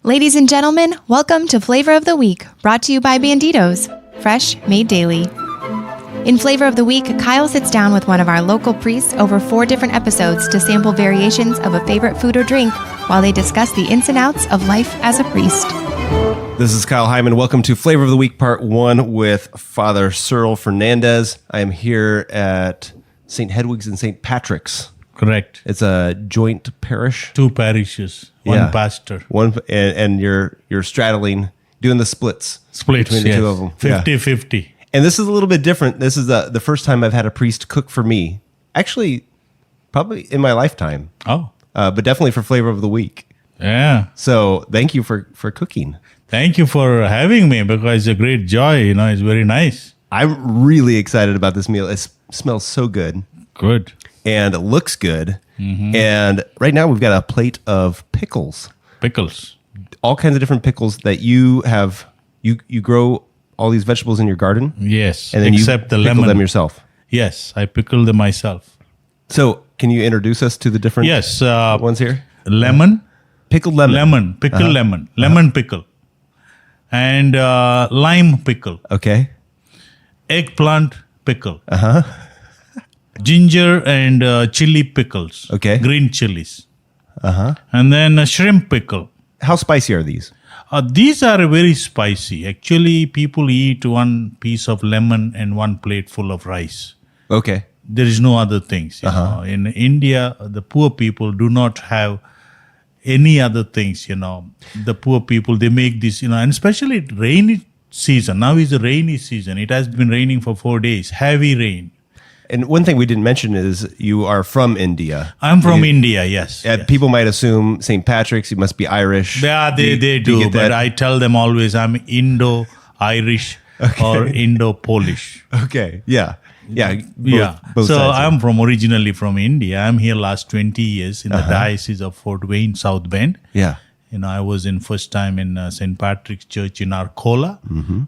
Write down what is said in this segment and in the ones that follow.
Ladies and gentlemen, welcome to Flavor of the Week, brought to you by Banditos, fresh, made daily. In Flavor of the Week, Kyle sits down with one of our local priests over 4 different episodes to sample variations of a favorite food or drink while they discuss the ins and outs of life as a priest. This is Kyle Hyman. Welcome to Flavor of the Week Part 1 with Fr Cyril Fernandez. I am here at St. Hedwig's and St. Patrick's. Correct. It's a joint parish. 2 parishes, one pastor. And you're straddling, doing the splits Splits, between the yes. two of them. 50-50. And this is a little bit different. This is the first time I've had a priest cook for me. Actually, probably in my lifetime. Oh, But definitely for Flavor of the Week. yeah. So thank you for cooking. Thank you for having me because it's a great joy. It's very nice. I'm really excited about this meal. It smells so good. Good. And it looks good. Mm-hmm. And right now we've got a plate of pickles. Pickles. All kinds of different pickles that you have. You grow all these vegetables in your garden. Yes. And then except you the pickle lemon. them yourself. Yes, I pickle them myself. So can you introduce us to the different Yes. ones here? Lemon. Pickled lemon. Lemon. Pickle lemon. Lemon pickle. And lime pickle. Okay. Eggplant pickle. Ginger and chili pickles. Okay. Green chilies. And then a shrimp pickle. How spicy are these? These are very spicy. Actually, people eat 1 piece of lemon and 1 plate full of rice. Okay. There is no other things. You know. In India, the poor people do not have any other things. The poor people, they make this. And especially rainy season. Now is the rainy season. It has been raining for 4 days. Heavy rain. And one thing we didn't mention is you are from India. I'm from India. Yes. Yes. People might assume St. Patrick's, you must be Irish. Yeah, they you do. get But that? I tell them always I'm Indo-Irish or Indo-Polish. Okay. Yeah. Yeah. Both So sides. I'm originally from India. I'm here last 20 years in the Diocese of Fort Wayne, South Bend. Yeah. I was in first time in St. Patrick's Church in Arcola.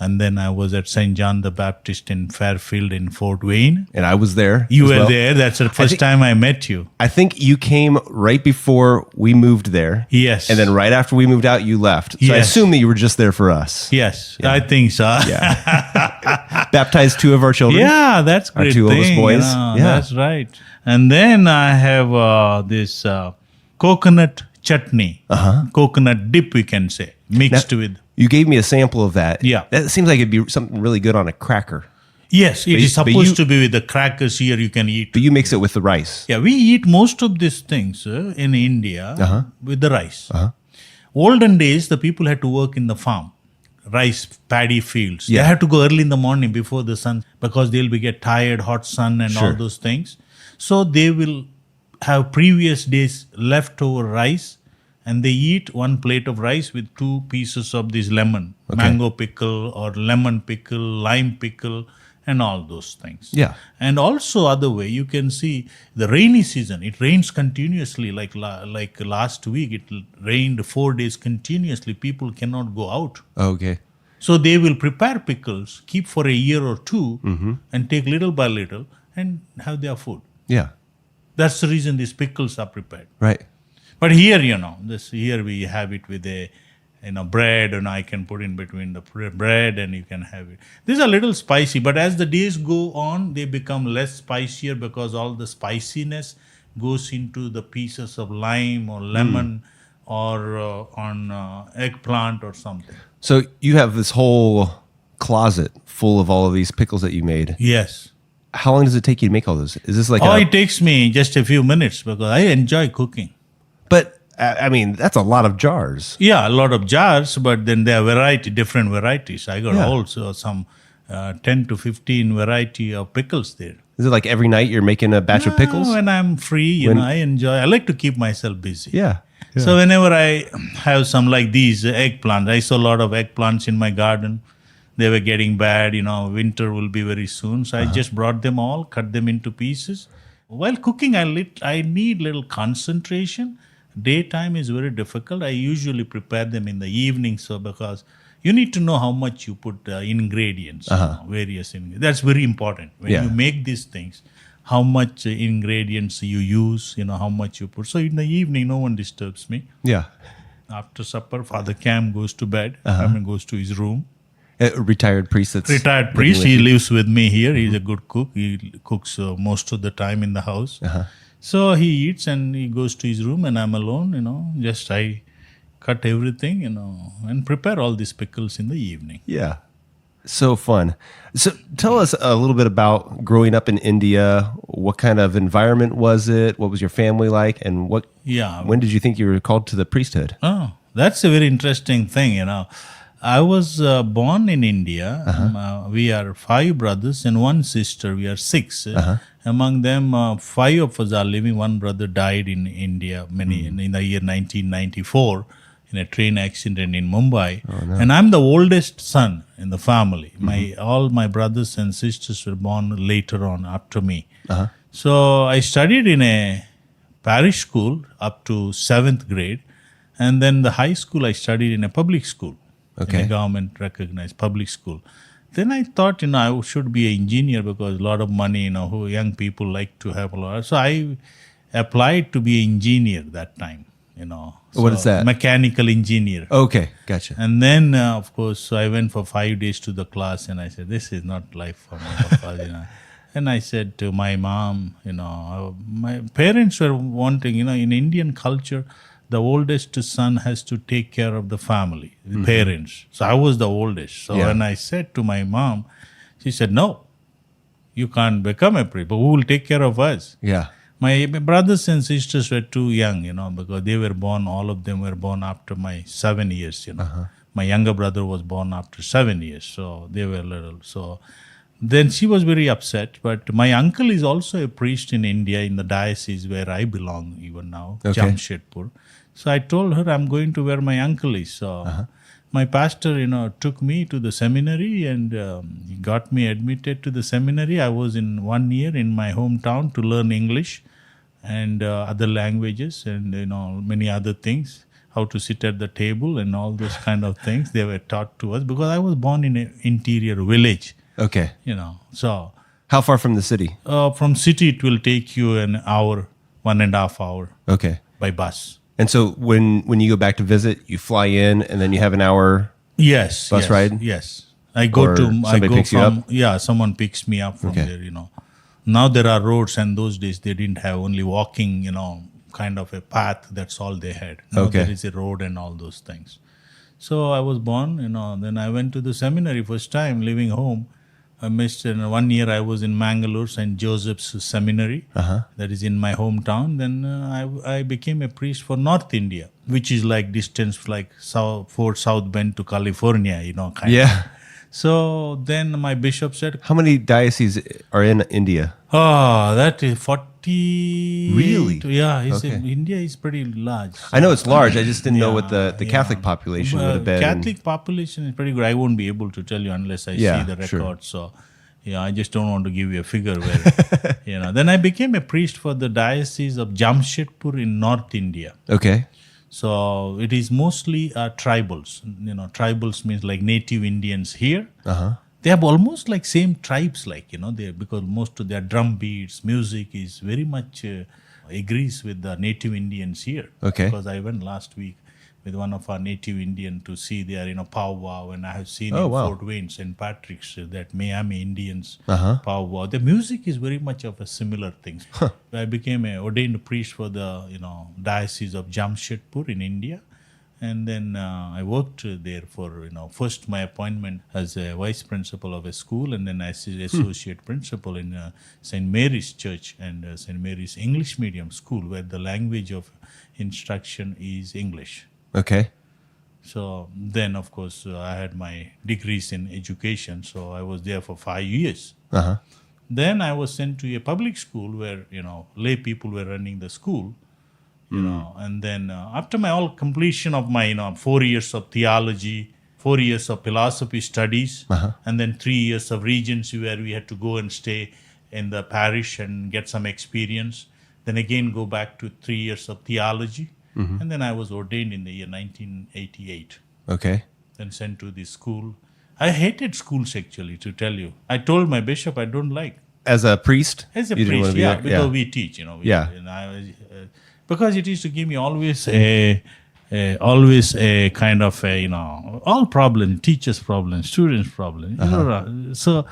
And then I was at St. John the Baptist in Fairfield in Fort Wayne. And I was there. You as were well. there. That's the first time I met you. I think you came right before we moved there. Yes. And then right after we moved out, you left. So I Yes. assume that you were just there for us. Yes, I think so. Baptized 2 of our children. Yeah, that's Our great 2 thing. oldest boys. Yeah. That's right. And then I have this coconut chutney, coconut dip, we can say, mixed with. You gave me a sample of that. Yeah. That seems like it'd be something really good on a cracker. Yes, it is but supposed you- to be with the crackers here you can eat. But you mix it with the rice. Yeah, we eat most of these things in India with the rice. Olden days, the people had to work in the farm, rice paddy fields. Yeah. They had to go early in the morning before the sun because they'll be get tired, hot sun and all Sure. those things. So they will have previous days leftover rice and they eat 1 plate of rice with 2 pieces of this lemon, mango pickle or lemon pickle, lime pickle, and all those things. Yeah. And also other way, you can see the rainy season. It rains continuously. Like last week, it rained 4 days continuously. People cannot go out. Okay. So they will prepare pickles, keep for a year or 2, and take little by little and have their food. Yeah. That's the reason these pickles are prepared. Right. But here, here we have it with a, bread, and I can put in between the bread, and you can have it. These are a little spicy, but as the days go on, they become less spicier because all the spiciness goes into the pieces of lime or lemon or on eggplant or something. So you have this whole closet full of all of these pickles that you made. Yes. How long does it take you to make all those? Is this like It takes me just a few minutes because I enjoy cooking. But I mean, that's a lot of jars. Yeah, a lot of jars, but then there are different varieties. I got Yeah. also some 10 to 15 variety of pickles there. Is it like every night you're making a batch of pickles? When I'm free, I like to keep myself busy. Yeah. So whenever I have some like these eggplants, I saw a lot of eggplants in my garden. They were getting bad, winter will be very soon. So I just brought them all, cut them into pieces. While cooking, I need little concentration. Daytime is very difficult. I usually prepare them in the evening, so because you need to know how much you put ingredients, various ingredients. That's very important. When you make these things, how much ingredients you use, how much you put. So in the evening, no one disturbs me. Yeah. After supper, Father Cam goes to bed. Goes to his room. A retired priest that's Retired priest. He lives with me here. He's a good cook. He cooks most of the time in the house. So he eats and he goes to his room, and I'm alone. Just I cut everything, and prepare all these pickles in the evening. Yeah. So fun. So tell us a little bit about growing up in India. What kind of environment was it? What was your family like? And when did you think you were called to the priesthood? Oh, that's a very interesting thing, I was born in India. We are 5 brothers and 1 sister. We are 6. Among them, 5 of us are living. 1 brother died in India in the year 1994 in a train accident in Mumbai. Oh, no. And I'm the oldest son in the family. All my brothers and sisters were born later on after me. So I studied in a parish school up to 7th grade. And then the high school I studied in a public school. Okay. In a government recognized public school. Then I thought, I should be an engineer because a lot of money, who young people like to have a lot. So I applied to be an engineer that time, What is that? Mechanical engineer. Okay, gotcha. And then, of course, I went for 5 days to the class and I said, this is not life for me. And I said to my mom, my parents were wanting, in Indian culture, the oldest son has to take care of the family, the parents. So I was the oldest. So when I said to my mom, she said, no, you can't become a priest, but who will take care of us? Yeah. My brothers and sisters were too young, because they were born, all of them were born after my 7 years, My younger brother was born after 7 years, so they were little. So then she was very upset. But my uncle is also a priest in India, in the diocese where I belong even now, Jamshedpur. So I told her I'm going to where my uncle is. So my pastor, took me to the seminary and he got me admitted to the seminary. I was in 1 year in my hometown to learn English and other languages and, many other things, how to sit at the table and all those kind of things they were taught to us because I was born in an interior village. Okay. So. How far from the city? From city, it will take you an hour, 1.5 hours. Okay. By bus. And so when you go back to visit, you fly in and then you have an hour bus ride? Yes. I go picks you up? Yeah, someone picks me up from there, Now there are roads and those days they didn't have only walking, kind of a path. That's all they had. Now there is a road and all those things. So I was born, then I went to the seminary first time, living home. I missed 1 year I was in Mangalore, St. Joseph's Seminary, that is in my hometown. Then I became a priest for North India, which is like distance like Fort South Bend to California, kind of. So then my bishop said... How many dioceses are in India? Oh, that is 40... Really? Yeah, India is pretty large. So. I know it's large. I just didn't know what the Catholic population would have been. Catholic population is pretty good. I won't be able to tell you unless I see the records. Sure. So, I just don't want to give you a figure where, Then I became a priest for the diocese of Jamshedpur in North India. Okay. So it is mostly tribals. Tribals means like native Indians here. They have almost like same tribes, because most of their drum beats, music is very much agrees with the native Indians here. Okay. Because I went last week with one of our native Indian to see their, powwow, and I have seen in Fort Wayne, St. Patrick's, that Miami Indians powwow. The music is very much of a similar thing. I became an ordained priest for the, diocese of Jamshedpur in India. And then I worked there for, first my appointment as a vice principal of a school, and then as associate principal in St. Mary's Church and St. Mary's English Medium School, where the language of instruction is English. Okay. So then, of course, I had my degrees in education, so I was there for 5 years. Then I was sent to a public school where, lay people were running the school. And then after my all completion of my 4 years of theology, 4 years of philosophy studies, and then 3 years of regency where we had to go and stay in the parish and get some experience. Then again go back to 3 years of theology, and then I was ordained in the year 1988. Okay. Then sent to the school. I hated schools actually, to tell you. I told my bishop I don't like. As a priest? As a priest, because we teach, And because it used to give me always a always a kind of a, all problems, teachers' problems, students' problems. So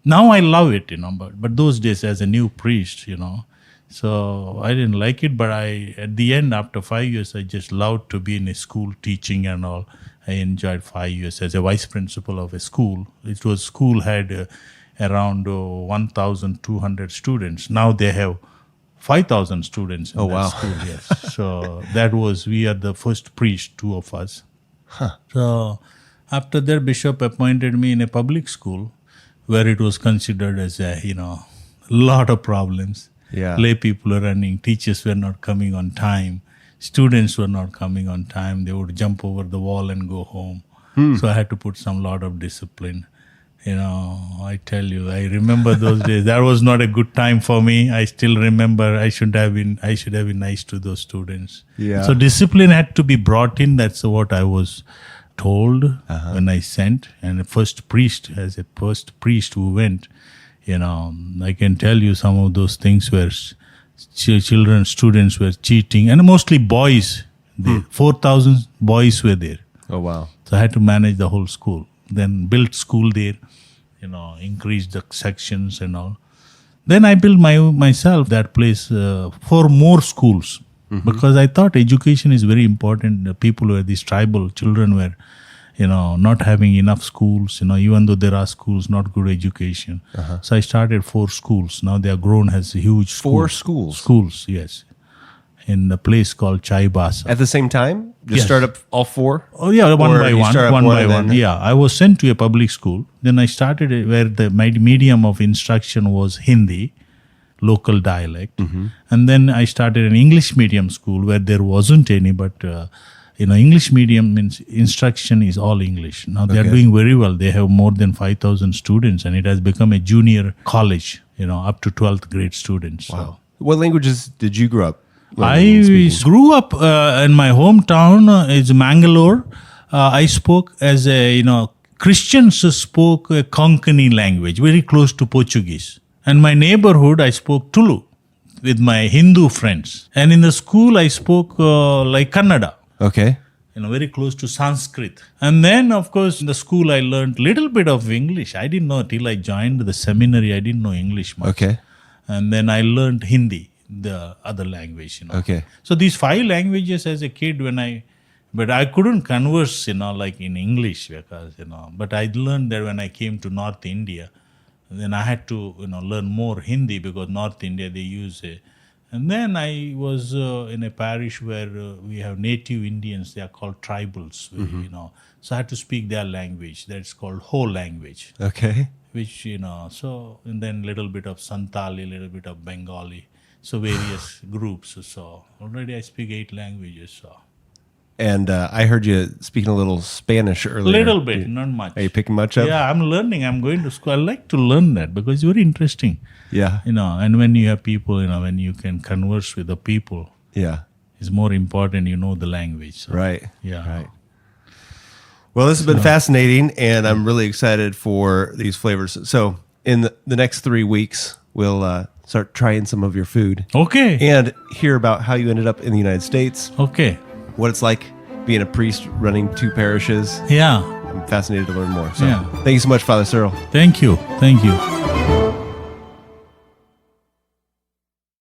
now I love it, but those days as a new priest, so I didn't like it, but at the end, after 5 years, I just loved to be in a school teaching and all. I enjoyed 5 years as a vice principal of a school. School had around 1,200 students. Now they have 5,000 students in that school. Yes. So we are the first priest, 2 of us. So after that, Bishop appointed me in a public school where it was considered as a, lot of problems. Yeah. Lay people were running, teachers were not coming on time, students were not coming on time. They would jump over the wall and go home. So I had to put some lot of discipline. I tell you, I remember those days. That was not a good time for me. I still remember I should have been nice to those students. Yeah. So discipline had to be brought in. That's what I was told when I sent. And the first priest who went, I can tell you some of those things where students were cheating, and mostly boys. 4,000 boys were there. Oh, wow. So I had to manage the whole school. Then built school there, increased the sections and all. Then I built myself that place for more schools because I thought education is very important. The people were these tribal children were, not having enough schools, even though there are schools, not good education. So I started 4 schools. Now they are grown as a huge school. 4 schools? Schools, yes. In a place called Chaibasa. At the same time? Just start up all 4? Oh, yeah, one or by one. Yeah, I was sent to a public school. Then I started where my medium of instruction was Hindi, local dialect. And then I started an English medium school where there wasn't any, but English medium means instruction is all English. Now they are doing very well. They have more than 5,000 students, and it has become a junior college, up to 12th grade students. Wow. So. What languages did you grow up I grew up in my hometown is Mangalore. I spoke as a, Christians spoke a Konkani language, very close to Portuguese. And my neighborhood, I spoke Tulu with my Hindu friends. And in the school, I spoke like Kannada. Okay. Very close to Sanskrit. And then, of course, in the school, I learned little bit of English. I didn't know till I joined the seminary. I didn't know English much. Okay. And then I learned Hindi, the other language. Okay. So these 5 languages as a kid, but I couldn't converse, like in English because, but I learned that when I came to North India. Then I had to, learn more Hindi because North India, they use and then I was in a parish where we have native Indians. They are called tribals, So I had to speak their language. That's called Ho language. Okay. Which, so, and then little bit of Santali, little bit of Bengali. So various groups. So already I speak 8 languages. So. And I heard you speaking a little Spanish earlier. Little bit, not much. Are you picking much up? Yeah, I'm learning. I'm going to school. I like to learn that because it's very interesting. Yeah. And when you have people, when you can converse with the people. Yeah. It's more important the language. So, right. Yeah. Right. Well, this has been fascinating, and I'm really excited for these flavors. So in the next 3 weeks, we'll start trying some of your food. Okay. And hear about how you ended up in the United States. Okay. What it's like being a priest running 2 parishes. Yeah. I'm fascinated to learn more. So Yeah. thank you so much, Father Cyril. Thank you.